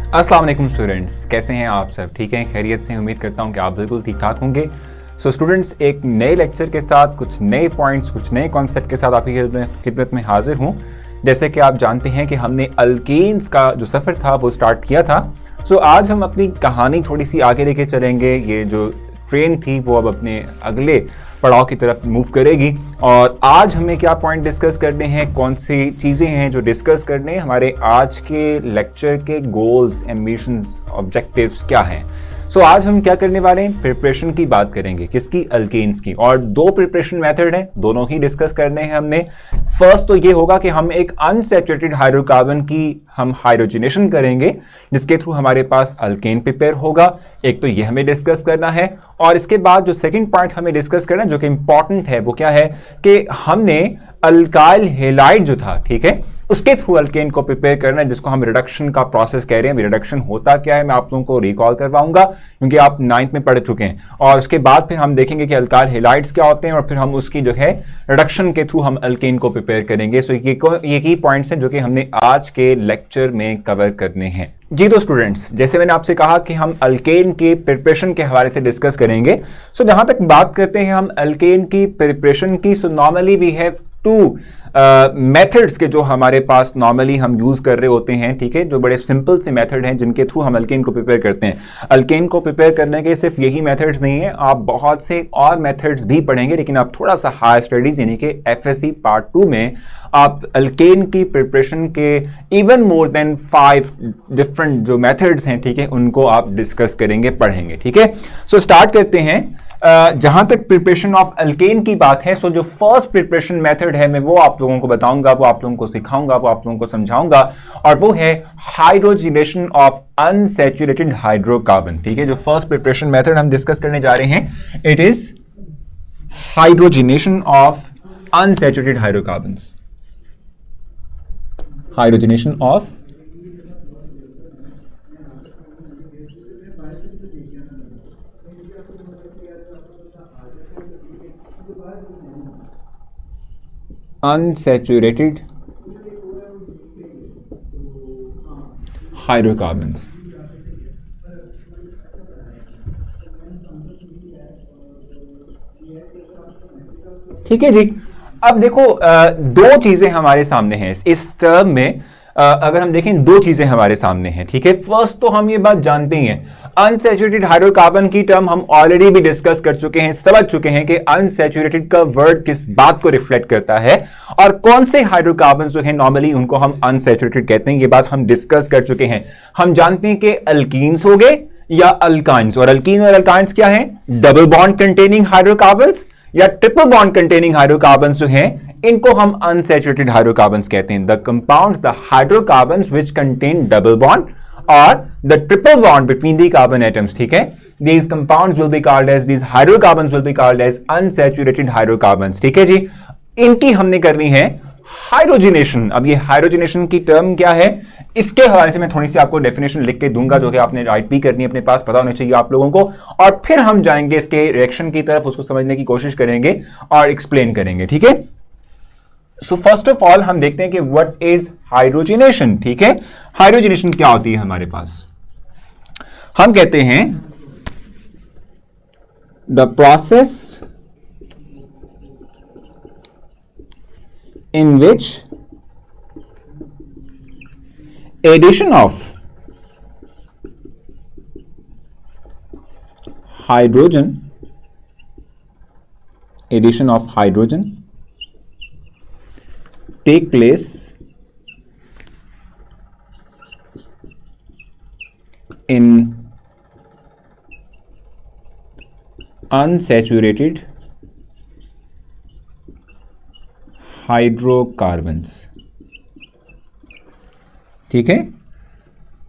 अस्सलाम वालेकुम स्टूडेंट्स, कैसे हैं आप सब? ठीक हैं, खैरियत से? उम्मीद करता हूं कि आप बिल्कुल ठीक ठाक होंगे। सो स्टूडेंट्स, एक नए लेक्चर के साथ कुछ नए पॉइंट्स, कुछ नए कॉन्सेप्ट के साथ आपकी खिदमत में हाजिर हूं। जैसे कि आप जानते हैं कि हमने अल्केन्स का जो सफ़र था वो स्टार्ट किया था। सो आज हम अपनी कहानी थोड़ी सी आगे लेके चलेंगे। ये जो ट्रेन थी वो अब अपने अगले पड़ाव की तरफ मूव करेगी और आज हमें क्या पॉइंट डिस्कस करने हैं, कौन सी चीज़ें हैं जो डिस्कस करने हैं। हमारे आज के लेक्चर के गोल्स, एम्बिशंस, ऑब्जेक्टिव्स क्या हैं। सो आज हम क्या करने वाले हैं, प्रिपरेशन की बात करेंगे। किसकी? अल्केन्स की। और दो प्रिपरेशन मेथड हैं, दोनों ही डिस्कस करने हैं हमने। फर्स्ट तो ये होगा कि हम एक अनसैचुरेटेड हाइड्रोकार्बन की हम हाइड्रोजनेशन करेंगे जिसके थ्रू हमारे पास अल्केन प्रिपेयर होगा। एक तो ये हमें डिस्कस करना है और इसके बाद जो सेकंड पॉइंट हमें डिस्कस करना है जो कि इंपॉर्टेंट है वो क्या है कि हमने अल्काइल हैलाइड जो था, ठीक है, उसके थ्रू अल्केन को प्रिपेयर करना है, जिसको हम रिडक्शन का प्रोसेस कह रहे हैं। रिडक्शन होता क्या है मैं आप लोगों को रिकॉल करवाऊंगा क्योंकि आप 9th में पढ़ चुके हैं। और उसके बाद फिर हम देखेंगे कि अल्काइल हैलाइड्स क्या होते हैं और फिर हम उसकी जो है रिडक्शन के थ्रू हम अल्केन को प्रिपेयर करेंगे। सो ये की पॉइंट्स हैं जो कि हमने आज के लेक्चर में कवर करने हैं। जी तो स्टूडेंट्स, जैसे मैंने आपसे कहा कि हम अल्केन के प्रिपरेशन के हवाले से डिस्कस करेंगे। सो जहां तक बात करते हैं हम अल्केन की प्रिपरेशन की, so normally we have two methods के जो हमारे पास नॉर्मली हम यूज कर रहे होते हैं, ठीक है, जो बड़े सिंपल से मेथड हैं जिनके थ्रू हम अल्केन को प्रिपेयर करते हैं। अल्केन को प्रिपेयर करने के सिर्फ यही मेथड्स नहीं है, आप बहुत से और मेथड्स भी पढ़ेंगे, लेकिन आप थोड़ा सा हायर स्टडीज यानी कि एफएससी पार्ट 2 में आप अल्केन की प्रिपरेशन के इवन मोर देन 5 डिफरेंट जो मेथड्स हैं, ठीक है, उनको आप डिस्कस करेंगे, पढ़ेंगे। ठीक है, सो स्टार्ट करते हैं। जहां तक प्रिपरेशन ऑफ अल्केन की बात है, सो जो फर्स्ट प्रिपरेशन मेथड है मैं वो आप लोगों को बताऊंगा, वो आप लोगों को सिखाऊंगा, वो आप लोगों को समझाऊंगा, और वो है हाइड्रोजनेशन ऑफ अनसैचुरेटेड हाइड्रोकार्बन। ठीक है, जो फर्स्ट प्रिपरेशन मेथड हम डिस्कस करने जा रहे हैं, it is hydrogenation of unsaturated hydrocarbons. Hydrogenation of unsaturated hydrocarbons। ठीक है जी, अब देखो दो चीजें हमारे सामने हैं इस टर्म में। अगर हम देखें दो चीजें हमारे सामने हैं, ठीक है। फर्स्ट तो हम ये बात जानते ही हैं, अनसैचुरेटेड हाइड्रोकार्बन की टर्म हम ऑलरेडी भी डिस्कस कर चुके हैं, समझ चुके हैं कि अनसैचुरेटेड का वर्ड किस बात को रिफ्लेक्ट करता है और कौन से हाइड्रोकार्बन जो है नॉर्मली उनको हम अनसैचुरेटेड कहते हैं। ये बात हम डिस्कस कर चुके हैं। हम जानते हैं कि अल्कीन्स हो गए या अल्काइंस, और अल्कीन और अल्काइंस क्या है? डबल बॉन्ड कंटेनिंग हाइड्रोकार्बन्स या ट्रिपल बॉन्ड कंटेनिंग हाइड्रोकार्बन्स जो हैं इनको हम अनसैचुरेटेड हाइड्रोकार्बन्स कहते हैं। The compounds, the hydrocarbons which contain double bond or the triple bond between the carbon atoms, ठीक है, these compounds will be called as, these hydrocarbons will be called as unsaturated hydrocarbons। ठीक है जी, इनकी हमने करनी है हाइड्रोजनेशन। अब ये हाइड्रोजनेशन की टर्म क्या है, इसके हवाले से मैं थोड़ी सी आपको डेफिनेशन लिख के दूंगा जो कि आपने राइट भी करनी है, अपने पास पता होना चाहिए आप लोगों को, और फिर हम जाएंगे इसके रिएक्शन की तरफ, उसको समझने की कोशिश करेंगे और एक्सप्लेन करेंगे। ठीक है, सो फर्स्ट ऑफ ऑल हम देखते हैं कि व्हाट इज हाइड्रोजनेशन। ठीक है, हाइड्रोजनेशन क्या होती है हमारे पास? हम कहते हैं the process in which addition of hydrogen, addition of hydrogen take place in unsaturated hydrocarbons। ठीक है,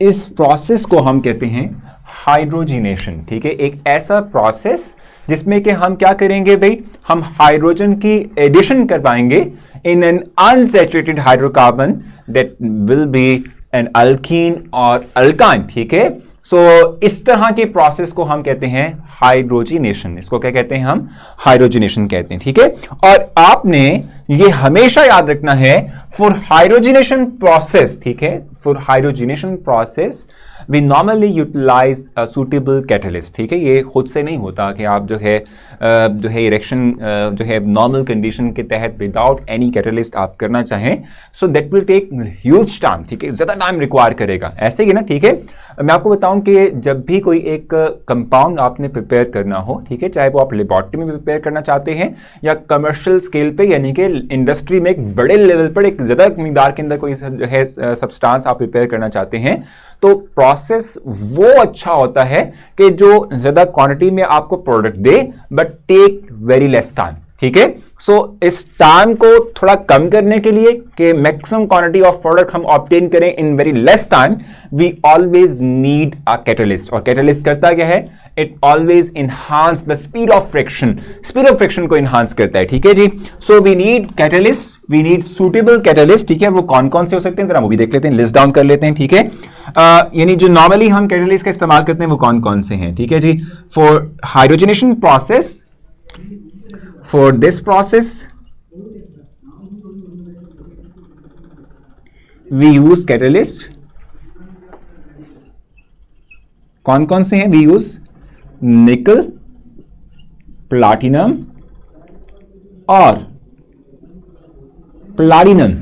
इस प्रोसेस को हम कहते हैं हाइड्रोजनेशन। ठीक है, एक ऐसा प्रोसेस जिसमें कि हम क्या करेंगे भाई, हम हाइड्रोजन की एडिशन करवाएंगे in an unsaturated hydrocarbon that will be an alkene or alkyne। ठीक है, सो इस तरह के प्रोसेस को हम कहते हैं हाइड्रोजनेशन। इसको क्या कहते हैं हम? हाइड्रोजनेशन कहते हैं। ठीक है, और आपने ये हमेशा याद रखना है, फॉर हाइड्रोजनेशन प्रोसेस, ठीक है, for hydrogenation process we normally utilise a suitable catalyst, ठीक है। ये खुद से नहीं होता कि आप जो है इरेक्शन जो है नॉर्मल कंडीशन के तहत विदाउट एनी कैटलिस्ट आप करना चाहें, so that will take huge time, ठीक है, ज़्यादा टाइम रिक्वायर करेगा, ऐसे ही ना, ठीक है। मैं आपको बताऊं कि जब भी कोई एक कंपाउंड आपने प्रिपेयर करना हो, ठीक है, चाहे वो आप लेबोरेटरी में प्रिपेयर करना चाहते हैं या कमर्शियल स्केल पे यानी कि इंडस्ट्री में एक बड़े लेवल पर एक ज़्यादा मिकदार के अंदर कोई जो है सब्सटेंस आप प्रिपेयर करना चाहते हैं, तो प्रोसेस वो अच्छा होता है कि जो ज़्यादा क्वांटिटी में आपको प्रोडक्ट दे but take very less time, ठीक है। सो इस टाइम को थोड़ा कम करने के लिए कि मैक्सिमम क्वांटिटी ऑफ प्रोडक्ट हम ऑब्टेन करें in very less time, we always need a catalyst. और कैटलिस्ट करता क्या है? It always enhance the speed of friction को इनहांस करता है, ठीक है जी। So we need catalyst, we need suitable catalyst, ठीक है। वो कौन कौन से हो सकते हैं जरा वो भी देख लेते हैं, लिस्ट डाउन कर लेते हैं, ठीक है। यानी जो नॉर्मली हम कैटलिस्ट का इस्तेमाल करते हैं वो कौन कौन से हैं, ठीक है जी। For hydrogenation process, for this process we use catalyst, कौन कौन से हैं? we use निकल, प्लाटिनम और प्लाटिनम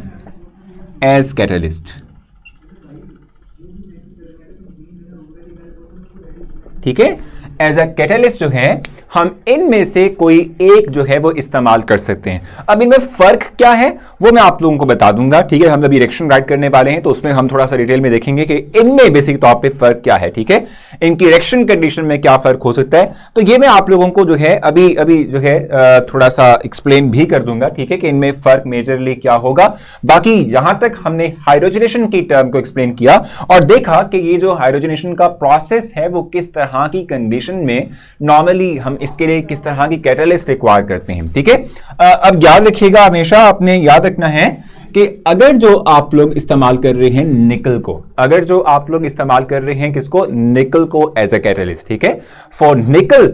as catalyst, ठीक है। एज अ कैटलिस्ट जो है हम इनमें से कोई एक जो है वो इस्तेमाल कर सकते हैं। अब इनमें फर्क क्या है वो मैं आप लोगों को बता दूंगा, ठीक है। हम जब रिएक्शन राइट करने वाले हैं तो उसमें हम थोड़ा सा डिटेल में देखेंगे कि इनमें बेसिक तौर पे फर्क क्या है, ठीक है, इनकी रिएक्शन कंडीशन में क्या फर्क हो सकता है। तो ये मैं आप लोगों को जो है अभी जो है थोड़ा सा एक्सप्लेन भी कर दूंगा, ठीक है, कि इनमें फर्क मेजरली क्या होगा। बाकी यहां तक हमने हाइड्रोजनेशन की टर्म को एक्सप्लेन किया और देखा कि ये जो हाइड्रोजनेशन का प्रोसेस है वो किस तरह की कंडीशन में नॉर्मली हम इसके लिए किस तरह की कैटलिस्ट रिक्वायर करते हैं, ठीक है। अब याद रखिएगा, हमेशा आपने याद रखना है कि अगर जो आप लोग इस्तेमाल कर रहे हैं निकल को, अगर जो आप लोग इस्तेमाल कर रहे हैं किसको? निकल को एज अ कैटलिस्ट, ठीक है। For nickel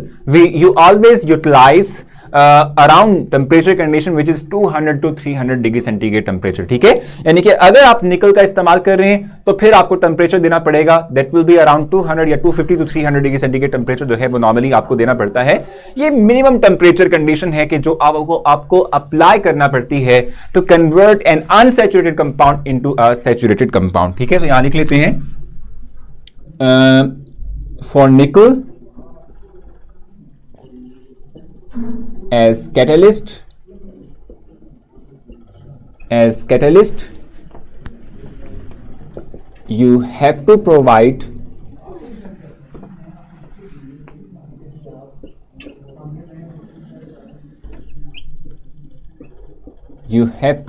you always utilise around temperature condition which is 200 to 300 degree centigrade temperature, ठीक है। यानी कि अगर आप निकल का इस्तेमाल कर रहे हैं तो फिर आपको टेम्परेचर देना पड़ेगा, दैट विल बी अराउंड 200 या 250 to 300 डिग्री सेंटीग्रेड टेम्परेचर जो है वो नॉर्मली आपको देना पड़ता है। ये मिनिमम टेम्परेचर कंडीशन है कि जो आपको अप्लाई करना पड़ती है to convert an unsaturated compound into a saturated compound, ठीक है। तो यहां लिख लेते हैं फॉर निकल as catalyst you have to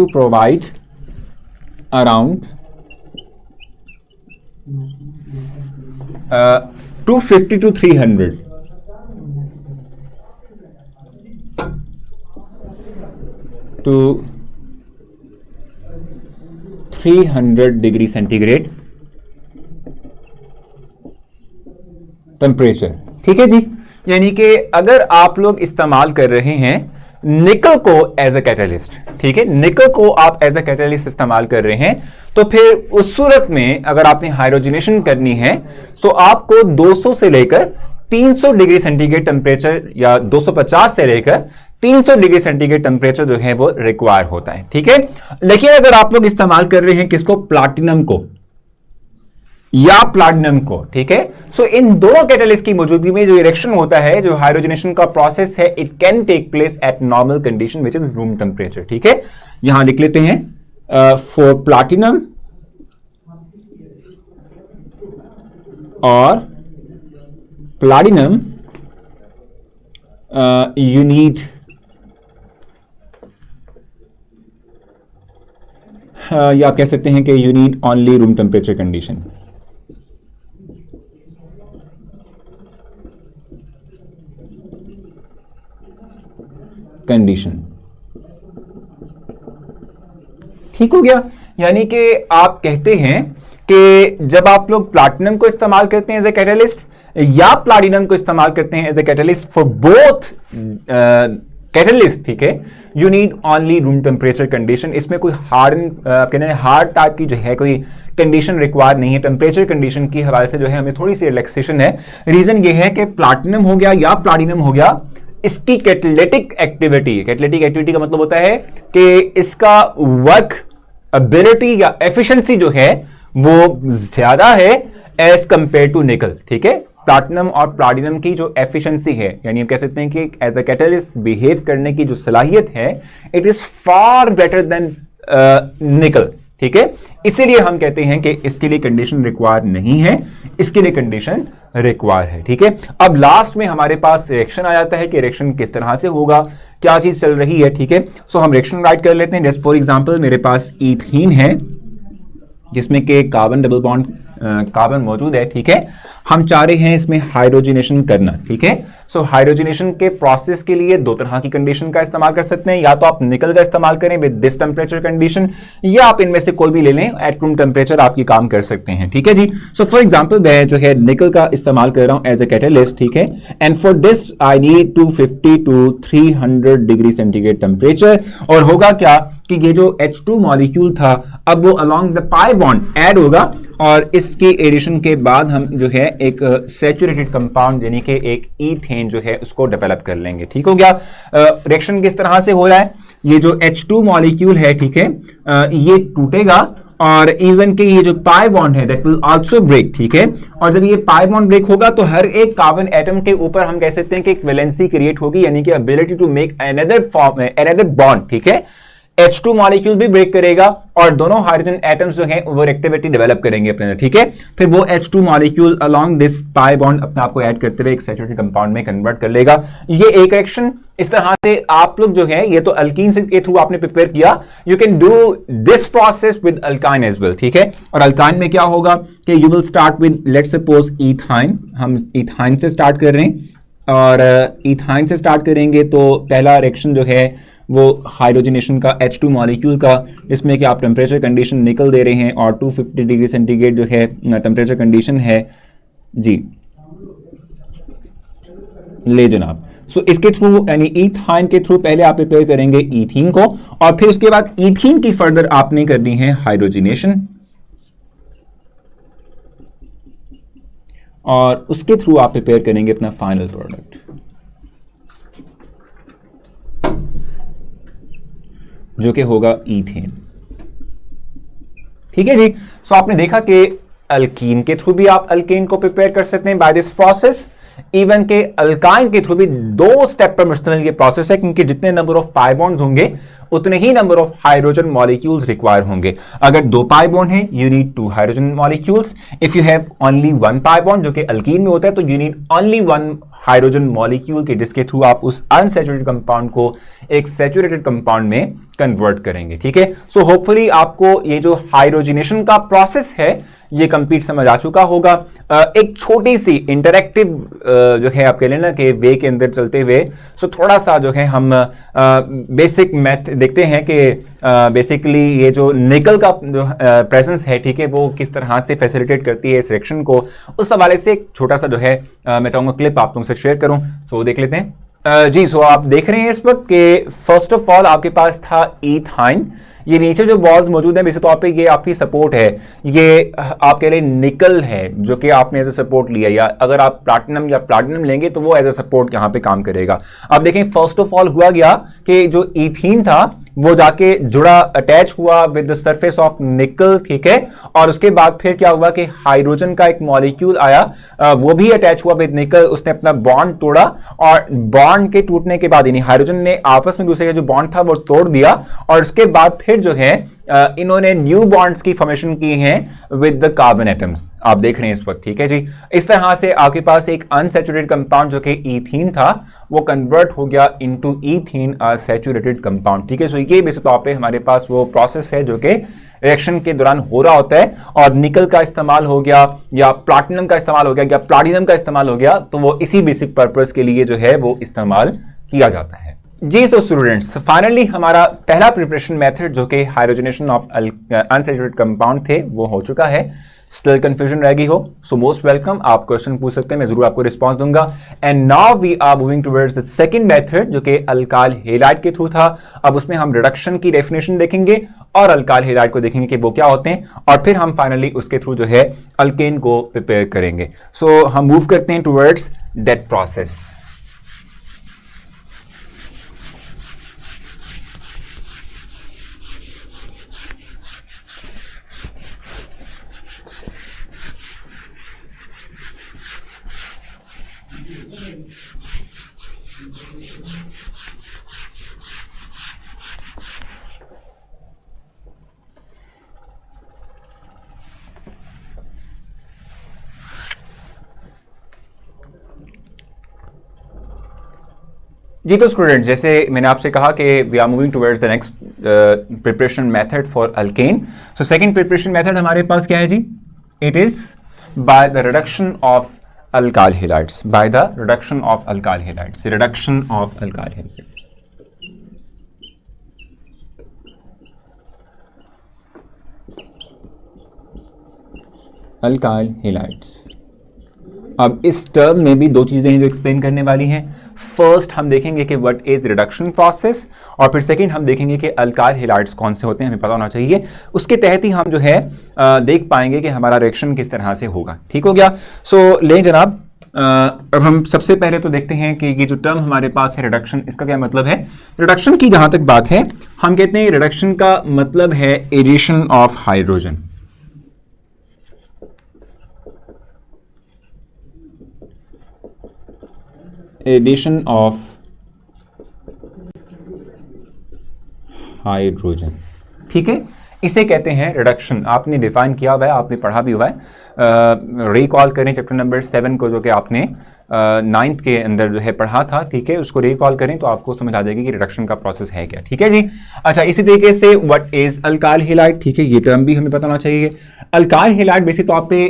provide around 250 to 300 to 300 degree centigrade temperature, ठीक है जी। यानी कि अगर आप लोग इस्तेमाल कर रहे हैं निकल को एज अ कैटलिस्ट, ठीक है, निकल को आप एज अ कैटलिस्ट इस्तेमाल कर रहे हैं, तो फिर उस सूरत में अगर आपने हाइड्रोजनेशन करनी है तो आपको 200 से लेकर 300 डिग्री सेंटीग्रेड टेम्परेचर या 250 से लेकर 300 डिग्री सेंटीग्रेड टेम्परेचर जो है वो रिक्वायर होता है, ठीक है। लेकिन अगर आप लोग इस्तेमाल कर रहे हैं किसको? प्लाटिनम को या प्लाटिनम को, ठीक है। सो इन दोनों कैटलिस्ट की मौजूदगी में जो रिएक्शन होता है, जो हाइड्रोजनेशन का प्रोसेस है, it can take place at normal condition which is room temperature, ठीक है। यहां लिख लेते हैं फॉर प्लाटिनम और प्लाटिनम you need या आप कह सकते हैं कि you need only room temperature condition, ठीक हो गया। यानी कि आप कहते हैं कि जब आप लोग प्लैटिनम को इस्तेमाल करते हैं एज ए कैटलिस्ट या प्लैटिनम को इस्तेमाल करते हैं as a catalyst for both catalyst, ठीक है, you need only room temperature condition. इसमें कोई हार्ड टाइप की जो है कोई कंडीशन रिक्वायर्ड नहीं है। टेम्परेचर कंडीशन की हवाले से जो है हमें थोड़ी सी रिलैक्सेशन है। रीजन ये है कि प्लैटिनम हो गया या प्लैटिनम हो गया, इसकी कैटालिटिक एक्टिविटी का मतलब होता है कि इसका वर्क एबिलिटी या एफिशिएंसी जो है वो ज्यादा है एज कंपेयर टू निकल, ठीक है। प्लैटिनम और प्लैटिनम की जो एफिशिएंसी है, यानी हम कह सकते हैं कि एज अ कैटलिस्ट बिहेव करने की जो सलाहियत है, it is far better than निकल, ठीक है। इसीलिए हम कहते हैं कि इसके लिए कंडीशन रिक्वायर नहीं है, इसके लिए कंडीशन रिक्वायर है, ठीक है। अब लास्ट में हमारे पास रिएक्शन आ जाता है कि रिएक्शन किस तरह से होगा, क्या चीज चल रही है, ठीक है। सो हम रिएक्शन राइट कर लेते हैं। जस्ट फॉर एग्जांपल मेरे पास ईथीन है जिसमें के कार्बन डबल बॉन्ड कार्बन मौजूद है, ठीक है। हम चाह रहे हैं इसमें हाइड्रोजनेशन करना, ठीक है। सो हाइड्रोजनेशन के प्रोसेस के लिए दो तरह की कंडीशन का इस्तेमाल कर सकते हैं, या तो आप निकल का इस्तेमाल करें विद दिस टेम्परेचर कंडीशन, या आप इनमें से कोई भी ले लें, एट रूम टेम्परेचर आप ये काम कर सकते हैं, ठीक है जी। सो फॉर एग्जांपल मैं जो है निकल का इस्तेमाल कर रहा हूं एज ए कैटलिस्ट, ठीक है। And for this I need 250 to 300 degree centigrade temperature. और होगा क्या कि ये जो H2 मॉलिक्यूल था अब वो along the pi bond add होगा, और इसके एडिशन के बाद हम जो है एक सैचुरेटेड कंपाउंड यानी कि एक ईथेन जो है उसको डेवलप कर लेंगे, ठीक हो गया। रिएक्शन किस तरह से हो रहा है, ये जो H2 मॉलिक्यूल है, ठीक है, ये टूटेगा और इवन के ये जो पाई बॉन्ड है दैट विल आल्सो ब्रेक, ठीक है। और जब ये पाई बॉन्ड ब्रेक होगा तो हर एक कार्बन एटम के ऊपर हम कह सकते हैं कि एक वैलेंसी क्रिएट होगी, यानी कि ability to make another bond, ठीक है। H2 मॉलिक्यूल भी ब्रेक करेगा और दोनों हाइड्रोजन एटम्स जो हैं वो रिएक्टिविटी डेवलप करेंगे अपने अंदर, ठीक है। फिर वो H2 molecule along this pi bond अपने आप को ऐड करते हुए एक सैचुरेटेड कंपाउंड में कन्वर्ट कर लेगा। ये एक रिएक्शन इस तरह से आप लोग जो है, ये तो अल्कीन से के थ्रू आपने प्रिपेयर किया, you can do this process with alkyne as well, ठीक है। और अल्काइन में क्या होगा कि you will start with let's suppose ethyne, हम इथाइन से स्टार्ट कर रहे हैं, और इथाइन से स्टार्ट करेंगे तो पहला रिएक्शन जो है वो हाइड्रोजनेशन का H2 मॉलिक्यूल का, इसमें कि आप टेम्परेचर कंडीशन निकल दे रहे हैं और 250 डिग्री सेंटीग्रेड जो है टेम्परेचर कंडीशन है जी, ले जनाब। सो इसके थ्रू यानी ईथाइन के थ्रू पहले आप प्रिपेयर करेंगे ईथीन को, और फिर उसके बाद ईथीन की फर्दर आपने करनी है हाइड्रोजनेशन, और उसके थ्रू आप प्रिपेयर करेंगे अपना फाइनल प्रोडक्ट जो कि होगा ईथेन, ठीक है जी। सो आपने देखा कि अल्कीन के थ्रू भी आप अल्केन को प्रिपेयर कर सकते हैं बाय दिस प्रोसेस, इवन के अल्काइन के थ्रू भी दो स्टेप पर मुश्तमिल ये प्रोसेस है, क्योंकि जितने नंबर ऑफ पाई बॉन्ड्स होंगे उतने ही number of hydrogen molecules require होंगे। अगर दो पाई बॉन्ड है you need 2 hydrogen molecules, if you have only 1 pi bond जो कि अल्कीन में होता है तो you need only 1 hydrogen molecule के, जिसके थ्रू आप उस अनसैचुरेटेड कंपाउंड को एक सैचुरेटेड कंपाउंड में कन्वर्ट करेंगे, ठीक है। सो होपफुली आपको ये जो हाइड्रोजनेशन का प्रोसेस है ये कंप्लीट समझ आ चुका होगा। एक छोटी सी इंटरैक्टिव जो है आप कह लेना कि वे के अंदर चलते हुए, सो थोड़ा सा जो है हम बेसिक मैथ देखते हैं कि बेसिकली ये जो निकल का जो प्रेजेंस है, ठीक है, वो किस तरह से फैसिलिटेट करती है इस रिएक्शन को, उस हवाले से एक छोटा सा जो है मैं चाहूंगा क्लिप आप लोगों से शेयर करूं। सो देख लेते हैं जी। सो आप देख रहे हैं इस वक्त कि फर्स्ट ऑफ ऑल आपके पास था ईथाइन, ये नीचे जो बॉल्स मौजूद हैं वैसे तौर पे ये आपकी सपोर्ट है, ये आप कह रहे निकल है जो कि आपने एज ए सपोर्ट लिया, या अगर आप प्लैटिनम या प्लैटिनम लेंगे तो वो एज ए सपोर्ट यहां पे काम करेगा। अब देखें फर्स्ट ऑफ ऑल हुआ गया कि जो ईथीन था वो जाके जुड़ा, अटैच हुआ विद द सरफेस ऑफ निकल, ठीक है। और उसके बाद फिर क्या हुआ कि हाइड्रोजन का एक मॉलिक्यूल आया, वो भी अटैच हुआ विद निकल, उसने अपना बॉन्ड तोड़ा, और बॉन्ड के टूटने के बाद यानी हाइड्रोजन ने आपस में दूसरे का जो बॉन्ड था वो तोड़ दिया, और उसके बाद फिर जो है इन्होंने न्यू बॉन्ड्स की फॉर्मेशन की है विद द कार्बन एटम्स, आप देख रहे हैं इस वक्त, ठीक है जी। इस तरह से आपके पास एक अनसैचुरेटेड कंपाउंड जो कि ईथीन था वो कन्वर्ट हो गया इनटू ईथीन सैचुरेटेड कंपाउंड, ठीक है। सो ये बेसिक तौर पे हमारे पास वो प्रोसेस है जो कि रिएक्शन के दौरान हो रहा होता है, और निकल का इस्तेमाल हो गया या प्लैटिनम का इस्तेमाल हो गया या प्लैटिनम का इस्तेमाल हो गया, तो वो इसी बेसिक पर्पस के लिए जो है वो इस्तेमाल किया जाता है जी। तो स्टूडेंट्स फाइनली हमारा पहला प्रिपरेशन मेथड जो कि हाइड्रोजनेशन ऑफ अनसैचुरेटेड कंपाउंड थे वो हो चुका है। स्टिल कंफ्यूजन रह गई हो, सो मोस्ट वेलकम, आप क्वेश्चन पूछ सकते हैं, मैं जरूर आपको रिस्पॉन्स दूंगा। And now we are moving towards the second method जो कि अल्काइल हैलाइड के थ्रू था। अब उसमें हम रिडक्शन की डेफिनेशन देखेंगे और अल्काइल हैलाइड को देखेंगे कि वो क्या होते हैं, और फिर हम फाइनली उसके थ्रू जो है अल्केन को प्रिपेयर करेंगे। सो हम मूव करते हैं टुवर्ड्स दैट प्रोसेस। जी तो स्टूडेंट, जैसे मैंने आपसे कहा कि we are moving towards the next preparation method for alkane. So second preparation method हमारे पास क्या है जी? It is by the reduction of alkyl halides, by the reduction of alkyl halides, reduction of alkyl halides. Alkyl halides. अब इस term में भी दो चीजें हैं जो एक्सप्लेन करने वाली हैं। फर्स्ट हम देखेंगे कि व्हाट इज रिडक्शन प्रोसेस, और फिर सेकंड हम देखेंगे कि अल्काइल हैलाइड्स कौन से होते हैं, हमें पता होना चाहिए। उसके तहत ही हम जो है देख पाएंगे कि हमारा रिएक्शन किस तरह से होगा। ठीक हो गया? सो ले जनाब, अब हम सबसे पहले तो देखते हैं कि ये जो टर्म हमारे पास है रिडक्शन, इसका क्या मतलब है। रिडक्शन की जहां तक बात है, हम कहते हैं रिडक्शन का मतलब है addition of hydrogen. Addition of hydrogen, ठीक है, इसे कहते हैं रिडक्शन। आपने डिफाइन किया हुआ है, आपने पढ़ा भी हुआ है। रिकॉल करें चैप्टर नंबर 7 को, जो कि आपने 9th के अंदर जो है पढ़ा था, ठीक है, उसको रिकॉल करें तो आपको समझ आ जाएगी कि रिडक्शन का प्रोसेस है क्या। ठीक है जी। अच्छा, इसी तरीके से व्हाट इज अल्काइल हैलाइड, ठीक है, ये टर्म भी हमें पता होना चाहिए। अल्काइल हैलाइड बेसिक तौर पे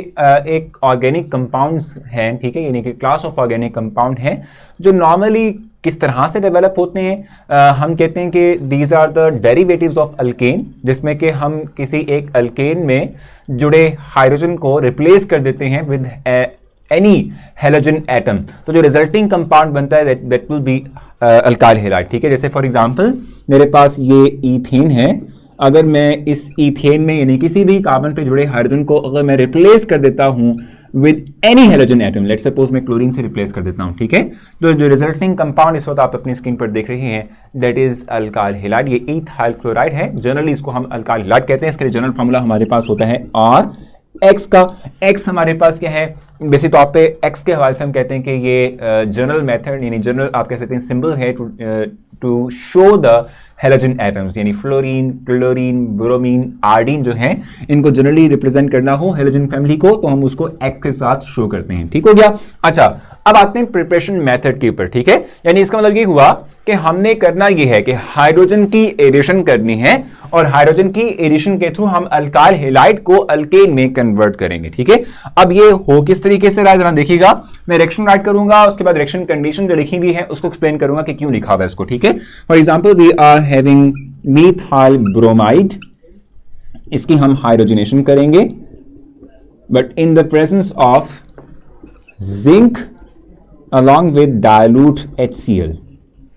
एक ऑर्गेनिक कंपाउंड्स हैं, ठीक है, यानी कि क्लास ऑफ ऑर्गेनिक कंपाउंड है जो नॉर्मली किस तरह से डेवलप होते हैं। हम कहते हैं कि these are the derivatives of alkane, जिसमें कि हम किसी एक अल्केन में जुड़े हाइड्रोजन को रिप्लेस कर देते हैं विद एनी हेलोजन एटम, तो जो रिजल्टिंग कंपाउंड बनता है that will be alkyl halide. ठीक है, जैसे फॉर एग्जांपल मेरे पास ये ईथेन है, अगर मैं इस ईथेन में यानी किसी भी कार्बन पे जुड़े हाइड्रोजन को अगर मैं रिप्लेस कर देता हूं with any halogen atom, let's suppose मैं क्लोरीन से रिप्लेस कर देता हूं, ठीक है, तो जो रिजल्टिंग कंपाउंड इस वक्त आप अपनी स्क्रीन पर देख रहे हैं दैट इज अल्काइल हैलाइड। ये ईथाइल क्लोराइड है, जनरली इसको हम अल्काइल हैलाइड कहते हैं। इसके लिए जनरल फार्मूला हमारे पास होता है आर एक्स का। एक्स हमारे पास क्या है, बेसिक तौर पे एक्स के हवाले से हम कहते हैं कि ये जनरल मेथड यानी जनरल आप कह सकते हैं सिंबल है to show the halogen atoms, यानी फ्लोरीन, क्लोरीन, ब्रोमीन, आर्डीन जो है इनको जनरली रिप्रेजेंट करना हो हेलोजन फैमिली को, तो हम उसको एक्स के साथ शो करते हैं। ठीक हो गया? अच्छा, अब आते हैं प्रिपरेशन मेथड के ऊपर, ठीक है, यानी इसका मतलब ये हुआ कि हमने करना ये है कि हाइड्रोजन की एडिशन करनी है और हाइड्रोजन की एडिशन के थ्रू हम अल्काइल हैलाइड को अल्केन में कन्वर्ट करेंगे। ठीक है, अब ये हो किस तरीके से रहा है जरा देखिएगा। मैं रिएक्शन राइट करूंगा, उसके बाद रिएक्शन कंडीशन जो लिखी हुई है उसको एक्सप्लेन करूंगा कि क्यों लिखा हुआ है इसको। ठीक है, for example we are having methyl bromide, इसकी हम हाइड्रोजनेशन करेंगे but in the presence of zinc along with dilute HCl,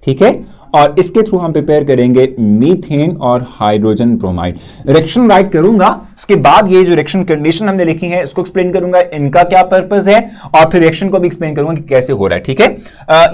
ठीक है, और इसके थ्रू हम प्रिपेयर करेंगे मीथेन और हाइड्रोजन ब्रोमाइड। रिएक्शन राइट करूंगा, उसके बाद ये जो रिएक्शन कंडीशन हमने लिखी है इसको एक्सप्लेन करूंगा इनका क्या पर्पस है, और फिर रिएक्शन को भी एक्सप्लेन करूंगा कि कैसे हो रहा है। ठीक है,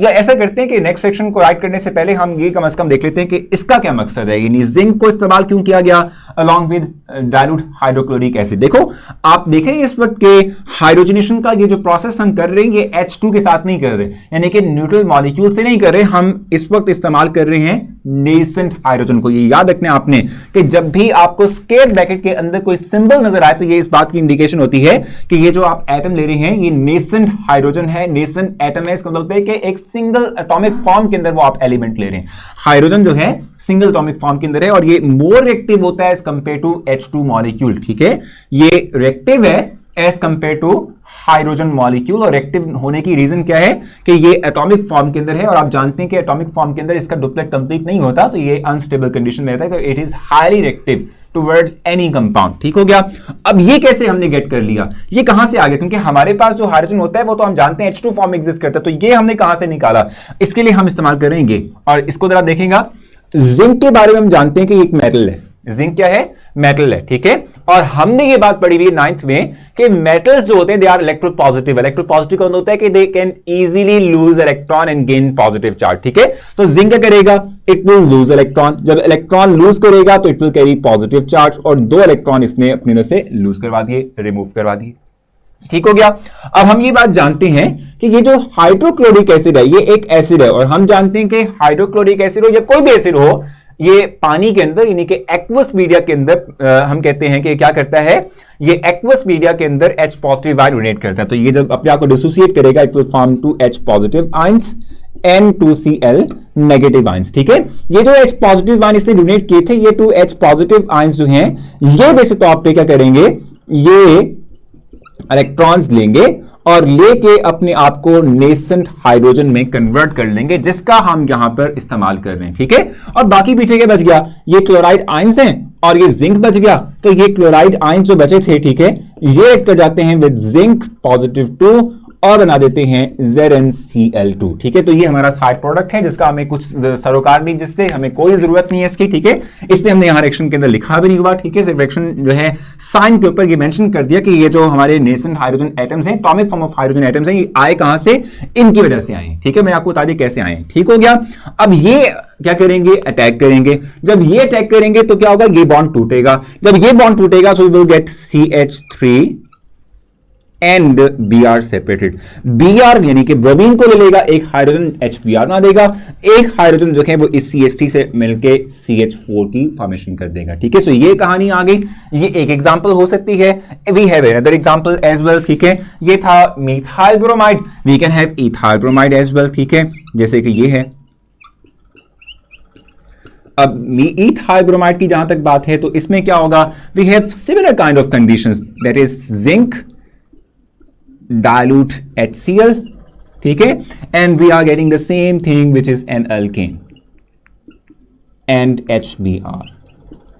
या ऐसा करते हैं कि नेक्स्ट सेक्शन को राइट करने से पहले हम ये कम से कम देख लेते हैं कि इसका क्या मकसद है, यानी जिंक को इस्तेमाल क्यों किया गया along with dilute hydrochloric acid. देखो, आप देख रहे हैं इस वक्त के हाइड्रोजनेशन का ये जो प्रोसेस हम कर रहे हैं ये H2 के साथ नहीं कर रहे, यानी कि न्यूट्रल मॉलिक्यूल से नहीं कर रहे, हम इस वक्त इस्तेमाल कर रहे हैं नेसेंट हाइड्रोजन को। ये याद रखना आपने कि जब भी आपको स्क्वायर ब्रैकेट के अंदर कोई सिंबल नजर आए तो ये इस बात की इंडिकेशन होती है कि ये जो आप एटम ले रहे हैं ये नेसेंट हाइड्रोजन है, नेसेंट एटम है। इसका मतलब है कि एक सिंगल एटॉमिक फॉर्म के अंदर वो आप एलिमेंट ले रहे हैं। हाइड्रोजन जो है सिंगल एटॉमिक फॉर्म के अंदर है और ये मोर रिएक्टिव होता है as compare to H2 molecule. ठीक है, ये रिएक्टिव है as compare to hydrogen molecule, और एक्टिव होने की रीजन क्या है कि ये एटॉमिक फॉर्म के अंदर है और आप जानते हैं कि एटॉमिक फॉर्म के अंदर इसका डुप्लेट कंप्लीट नहीं होता, तो ये अनस्टेबल कंडीशन में रहता है, तो it is highly reactive. Towards any compound. ठीक हो गया। अब ये कैसे हमने गेट कर लिया, ये कहां से आ गया, क्योंकि हमारे पास जो हाइड्रोजन होता है वो तो हम जानते हैं H2 फॉर्म एग्जिस्ट करता है, तो ये हमने कहां से निकाला, इसके लिए हम इस्तेमाल करेंगे। और इसको जरा देखेंगे, जिंक के बारे में हम जानते हैं कि एक मेटल है, जिंक क्या है, मेटल है। ठीक है, और हमने ये बात पढ़ी हुई है 9th में कि मेटल्स जो होते हैं दे आर इलेक्ट्रोपॉजिटिव। इलेक्ट्रोपॉजिटिव का मतलब होता है कि they can easily loose electron and gain positive charge. ठीक है, तो जिंक क्या करेगा, इट विल लूज इलेक्ट्रॉन, जब इलेक्ट्रॉन लूज करेगा तो it will carry positive charge, और 2 इलेक्ट्रॉन इसने अपनी अंदर से लूज करवा दिए, रिमूव करवा दिए। ठीक हो गया। अब हम ये बात जानते हैं कि ये जो हाइड्रोक्लोरिक एसिड है ये एक एसिड है, और हम जानते हैं कि हाइड्रोक्लोरिक एसिड हो या कोई भी एसिड हो, ये पानी के अंदर यानी कि एक्वस मीडिया के अंदर हम कहते हैं कि क्या करता है, ये एक्वस मीडिया के अंदर H पॉजिटिव आयन डोनेट करता है। तो ये जब अपने आप को डिसोसिएट करेगा it will form 2 H positive ions N2Cl negative ions. ठीक है, ये जो H पॉजिटिव आयन इसने डोनेट किए थे, ये 2 H पॉजिटिव आयंस जो हैं ये वैसे तौर पे क्या करेंगे, ये इलेक्ट्रॉन्स लेंगे और लेके अपने आप को नेसेंट हाइड्रोजन में कन्वर्ट कर लेंगे, जिसका हम यहां पर इस्तेमाल कर रहे हैं। ठीक है, और बाकी पीछे क्या बच गया, ये क्लोराइड आयंस हैं और ये जिंक बच गया, तो ये क्लोराइड आयंस जो बचे थे, ठीक है, ये ऐड कर जाते हैं विद जिंक पॉजिटिव 2 और बना देते हैं ZnCl2। ठीक है, तो ये हमारा साइड प्रोडक्ट है जिसका हमें कुछ सरोकार नहीं, जिससे हमें कोई जरूरत नहीं है इसकी। ठीक है, इसलिए हमने यहां रिएक्शन के अंदर लिखा भी नहीं हुआ। ठीक है, सिर्फ रिएक्शन जो है साइन के ऊपर ये मेंशन कर दिया कि ये जो हमारे नेसेंट हाइड्रोजन एटम्स हैं, atomic form of hydrogen atoms हैं, ये आए कहां से, इनकी वजह से आए। ठीक है, मैं आपको बता दी कैसे आए। ठीक हो गया। अब ये क्या करेंगे, अटैक करेंगे। जब ये अटैक करेंगे तो क्या होगा, ये बॉन्ड टूटेगा। जब ये बॉन्ड टूटेगा so we will get CH3 and Br separated. Br यानी कि ब्रोमीन को ले लेगा, एक हाइड्रोजन HBr ना देगा, एक हाइड्रोजन जो है वो इस CH3 से मिलके CH4 की फॉर्मेशन कर देगा। ठीक है, सो ये कहानी आ गई, ये एक एग्जांपल हो सकती है। We have another example as well. ठीक है, ये था methyl bromide, we can have ethyl bromide as well. ठीक है, जैसे कि ये है। अब इथाइल ब्रोमाइड की जहां तक बात है तो इसमें क्या होगा, we have similar kind of conditions, that is zinc dilute HCl, ठीक है, and we are getting the same thing which is an alkane and HBr।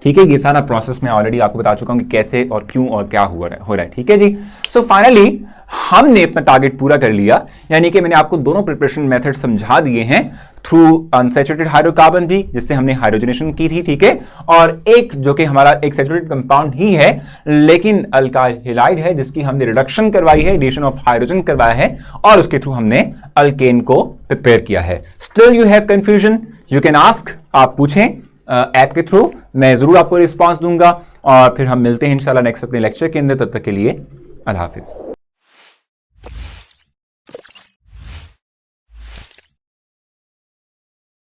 ठीक है, ये सारा प्रोसेस मैं ऑलरेडी आपको बता चुका हूं कि कैसे और क्यों और क्या हो रहा है। ठीक है जी, सो फाइनली हमने अपना टारगेट पूरा कर लिया, यानी कि मैंने आपको दोनों प्रिपरेशन मेथड समझा दिए हैं, थ्रू अनसैचुरेटेड हाइड्रोकार्बन भी जिससे हमने हाइड्रोजनेशन की थी। ठीक है, और एक जो कि हमारा एक सैचुरेटेड कंपाउंड ही है लेकिन अल्काइल हैलाइड है, जिसकी हमने रिडक्शन करवाई है, एडिशन ऑफ हाइड्रोजन करवाया है, और उसके थ्रू हमने अल्केन को प्रिपेयर किया है। Still you have confusion, you can ask, आप पूछें ऐप के थ्रू, मैं जरूर आपको रिस्पॉन्स दूंगा, और फिर हम मिलते हैं इंशाल्लाह नेक्स्ट अपने लेक्चर के अंदर। तब तक के लिए अल्लाह हाफिज।